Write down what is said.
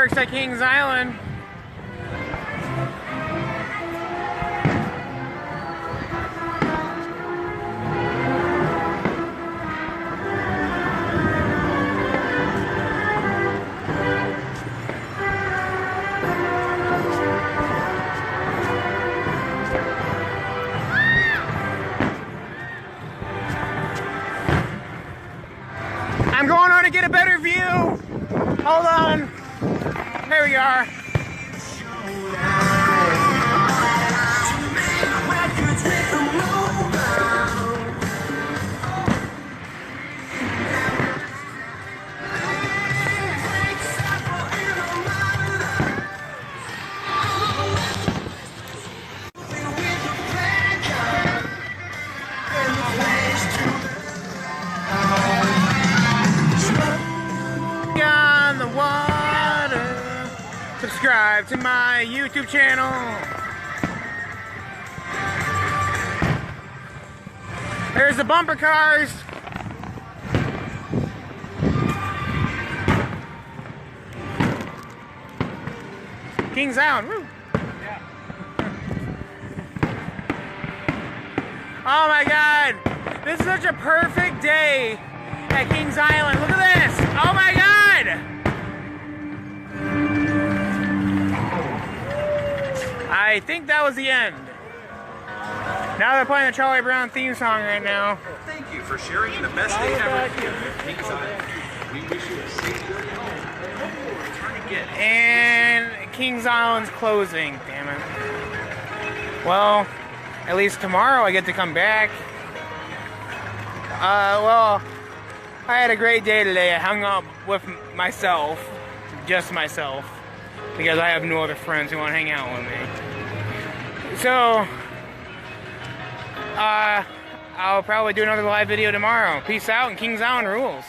fireworks at Kings Island. I'm going on to get a better view. Hold on. Here we are. On the water. Subscribe to my YouTube channel. There's the bumper cars. Kings Island. Woo. Oh my God. This is such a perfect day at Kings Island. Look at this. Oh my God. I think that was the end. Now they're playing the Charlie Brown theme song right now. Thank you for sharing the best day ever together at Kings Island. We wish you a safe journey home. Hope you will return again. And Kings Island's closing, damn it. Well, at least tomorrow I get to come back. Well, I had a great day today. I hung out with myself, just myself, because I have no other friends who want to hang out with me. So, I'll probably do another live video tomorrow. Peace out, and Kings Island rules.